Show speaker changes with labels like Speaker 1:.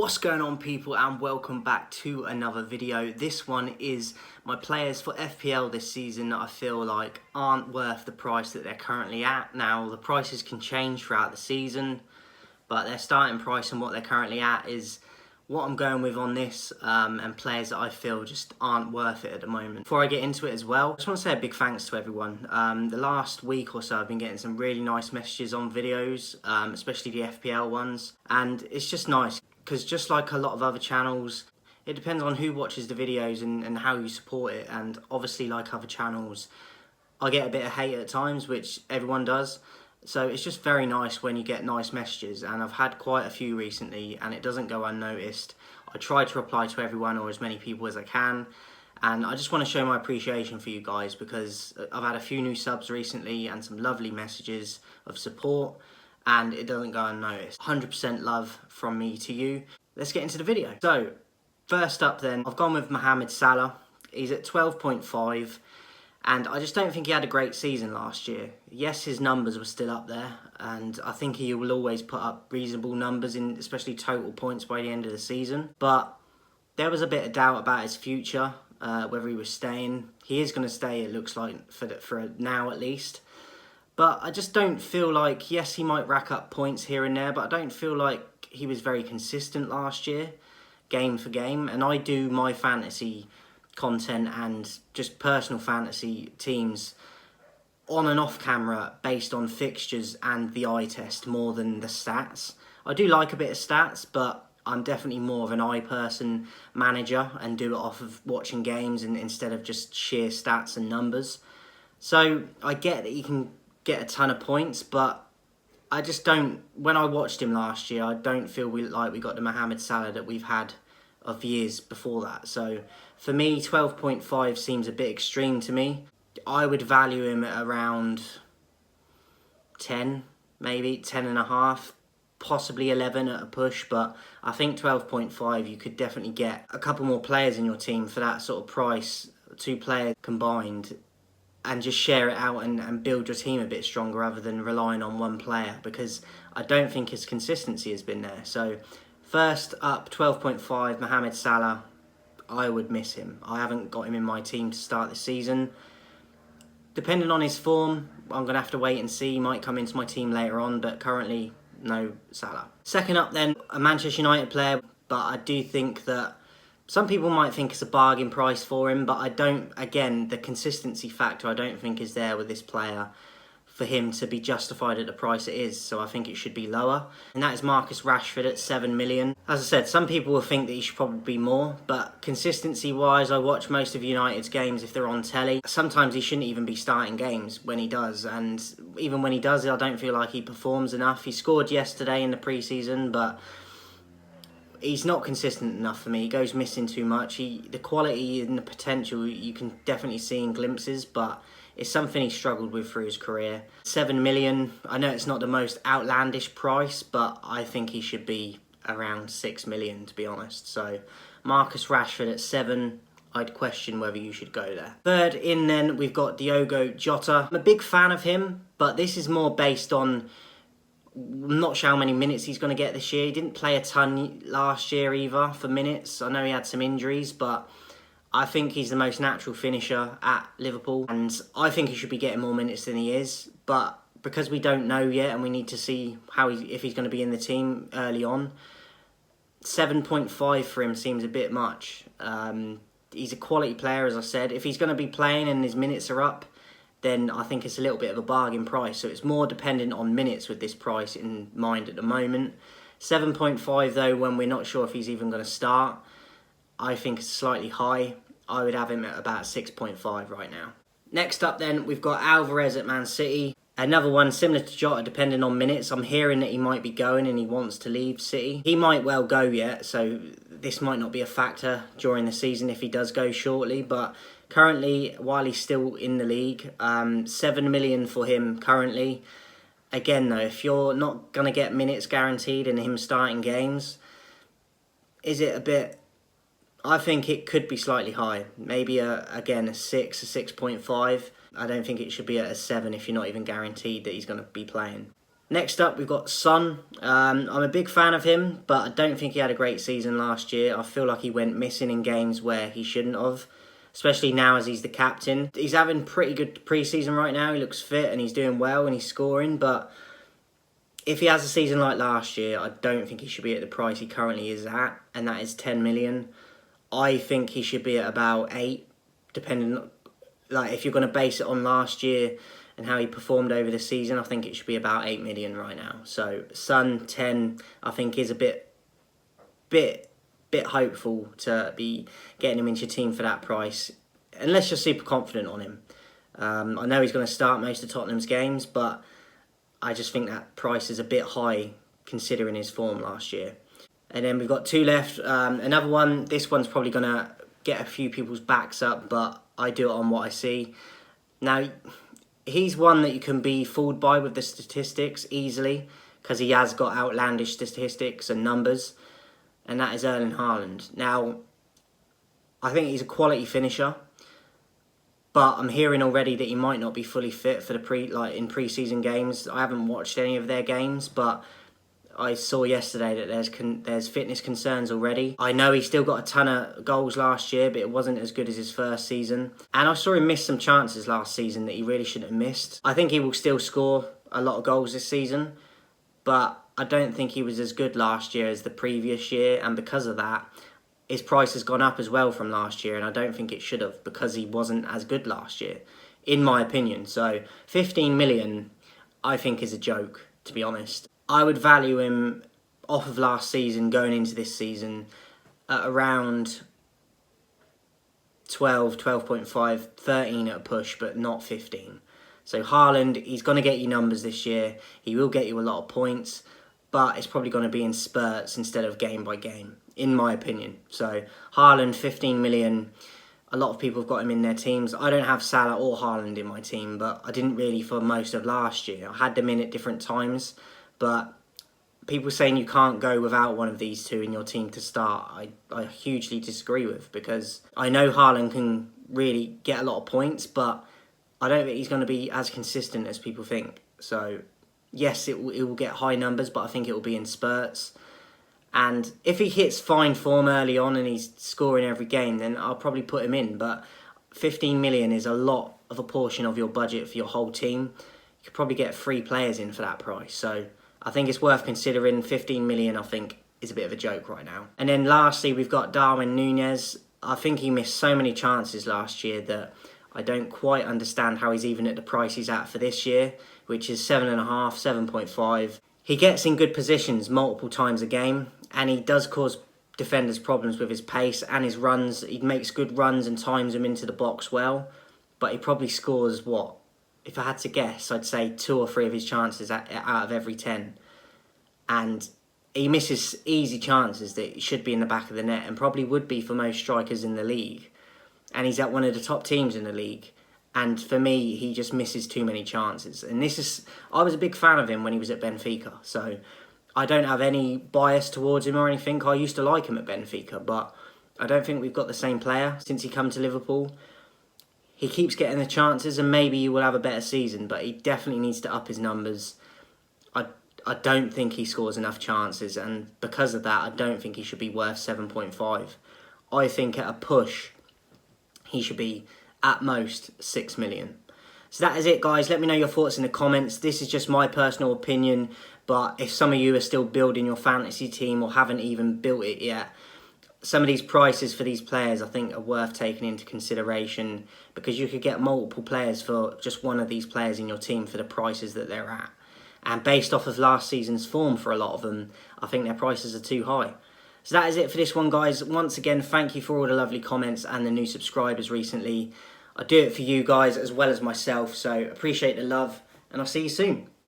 Speaker 1: What's going on, people, and welcome back to another video. This one is my players for FPL this season that I feel like aren't worth the price that they're currently at. Now, the prices can change throughout the season, but their starting price and what they're currently at is what I'm going with on this, and players that I feel just aren't worth it at the moment. Before I get into it as well, I just want to say a big thanks to everyone. The last week or so I've been getting some really nice messages on videos, especially the FPL ones, and it's just nice. Because just like a lot of other channels, it depends on who watches the videos and how you support it. And obviously, like other channels, I get a bit of hate at times, which everyone does. So it's just very nice when you get nice messages. And I've had quite a few recently, and it doesn't go unnoticed. I try to reply to everyone or as many people as I can. And I just want to show my appreciation for you guys, because I've had a few new subs recently and some lovely messages of support. And it doesn't go unnoticed. 100% love from me to you. Let's get into the video. So, first up then, I've gone with Mohamed Salah. He's at 12.5, and I just don't think he had a great season last year. Yes, his numbers were still up there, and I think he will always put up reasonable numbers, in especially total points by the end of the season. But there was a bit of doubt about his future, whether he was staying. He is going to stay, it looks like, for now at least. But I just don't feel like, yes, he might rack up points here and there, but I don't feel like he was very consistent last year, game for game. And I do my fantasy content and just personal fantasy teams on and off camera based on fixtures and the eye test more than the stats. I do like a bit of stats, but I'm definitely more of an eye person manager and do it off of watching games and instead of just sheer stats and numbers. So I get that you can get a ton of points, but I just don't, when I watched him last year, I don't feel like we got the Mohamed Salah that we've had of years before that. So for me, 12.5 seems a bit extreme to me. I would value him at around 10, maybe 10.5, possibly 11 at a push, but I think 12.5 you could definitely get a couple more players in your team for that sort of price, 2 players combined, and just share it out and build your team a bit stronger rather than relying on one player, because I don't think his consistency has been there. So first up, 12.5, Mohamed Salah. I would miss him. I haven't got him in my team to start the season. Depending on his form, I'm going to have to wait and see. He might come into my team later on, but currently, no Salah. Second up then, a Manchester United player, but I do think that some people might think it's a bargain price for him, but I don't, again, the consistency factor I don't think is there with this player for him to be justified at the price it is, so I think it should be lower. And that is Marcus Rashford at 7 million. As I said, some people will think that he should probably be more, but consistency-wise, I watch most of United's games if they're on telly. Sometimes he shouldn't even be starting games when he does, and even when he does, I don't feel like he performs enough. He scored yesterday in the pre-season, but he's not consistent enough for me. He goes missing too much. The quality and the potential you can definitely see in glimpses, but it's something he struggled with through his career. 7 million, I know it's not the most outlandish price, but I think he should be around 6 million, to be honest. So Marcus Rashford at 7, I'd question whether you should go there. Third in then, we've got Diogo Jota. I'm a big fan of him, but this is more based on, I'm not sure how many minutes he's going to get this year. He didn't play a ton last year either for minutes. I know he had some injuries, but I think he's the most natural finisher at Liverpool, and I think he should be getting more minutes than he is. But because we don't know yet and we need to see if he's going to be in the team early on, 7.5 for him seems a bit much. He's a quality player, as I said. If he's going to be playing and his minutes are up, then I think it's a little bit of a bargain price. So it's more dependent on minutes with this price in mind at the moment. 7.5 though, when we're not sure if he's even going to start, I think it's slightly high. I would have him at about 6.5 right now. Next up then, we've got Alvarez at Man City. Another one similar to Jota, depending on minutes. I'm hearing that he might be going and he wants to leave City. He might well go yet, so this might not be a factor during the season if he does go shortly, but currently, while he's still in the league, 7 million for him currently. Again though, if you're not going to get minutes guaranteed in him starting games, is it a bit, I think it could be slightly high. Maybe again a 6, a 6.5. I don't think it should be at a 7 if you're not even guaranteed that he's going to be playing. Next up, we've got Son. I'm a big fan of him, but I don't think he had a great season last year. I feel like he went missing in games where he shouldn't have, especially now as he's the captain. He's having pretty good pre-season right now. He looks fit and he's doing well and he's scoring, but if he has a season like last year, I don't think he should be at the price he currently is at, and that is 10 million. I think he should be at about 8, depending, like if you're going to base it on last year and how he performed over the season, I think it should be about 8 million right now. So Son 10, I think is a bit hopeful to be getting him into your team for that price, unless you're super confident on him. I know he's going to start most of Tottenham's games, but I just think that price is a bit high considering his form last year. And then we've got 2 left. Another one, this one's probably going to get a few people's backs up, but I do it on what I see. Now, he's one that you can be fooled by with the statistics easily, because he has got outlandish statistics and numbers, and that is Erling Haaland. Now, I think he's a quality finisher, but I'm hearing already that he might not be fully fit for the in pre-season games. I haven't watched any of their games, but I saw yesterday that there's fitness concerns already. I know he still got a ton of goals last year, but it wasn't as good as his first season. And I saw him miss some chances last season that he really shouldn't have missed. I think he will still score a lot of goals this season, but I don't think he was as good last year as the previous year, and because of that, his price has gone up as well from last year, and I don't think it should have, because he wasn't as good last year, in my opinion. So 15 million, I think, is a joke, to be honest. I would value him off of last season going into this season at around 12, 12.5, 13 at a push, but not 15. So Haaland, he's going to get you numbers this year. He will get you a lot of points, but it's probably going to be in spurts instead of game by game, in my opinion. So Haaland, 15 million. A lot of people have got him in their teams. I don't have Salah or Haaland in my team, but I didn't really for most of last year. I had them in at different times, but people saying you can't go without one of these two in your team to start, I hugely disagree with, because I know Haaland can really get a lot of points, but I don't think he's going to be as consistent as people think. So yes, it will get high numbers, but I think it will be in spurts. And if he hits fine form early on and he's scoring every game, then I'll probably put him in. But 15 million is a lot of a portion of your budget for your whole team. You could probably get 3 players in for that price. So I think it's worth considering. 15 million, I think, is a bit of a joke right now. And then lastly, we've got Darwin Núñez. I think he missed so many chances last year that I don't quite understand how he's even at the price he's at for this year, which is 7.5, 7.5. He gets in good positions multiple times a game, and he does cause defenders problems with his pace and his runs. He makes good runs and times them into the box well, but he probably scores, what? If I had to guess, I'd say 2 or 3 of his chances out of every 10. And he misses easy chances that should be in the back of the net and probably would be for most strikers in the league. And he's at one of the top teams in the league. And for me, he just misses too many chances. And I was a big fan of him when he was at Benfica. So I don't have any bias towards him or anything. I used to like him at Benfica, but I don't think we've got the same player since he come to Liverpool. He keeps getting the chances, and maybe he will have a better season, but he definitely needs to up his numbers. I don't think he scores enough chances, and because of that, I don't think he should be worth 7.5. I think at a push, he should be at most 6 million. So that is it, guys. Let me know your thoughts in the comments. This is just my personal opinion, but if some of you are still building your fantasy team or haven't even built it yet, some of these prices for these players I think are worth taking into consideration, because you could get multiple players for just one of these players in your team for the prices that they're at. And based off of last season's form for a lot of them, I think their prices are too high. So that is it for this one, guys. Once again, thank you for all the lovely comments and the new subscribers recently. I do it for you guys as well as myself, so appreciate the love, and I'll see you soon.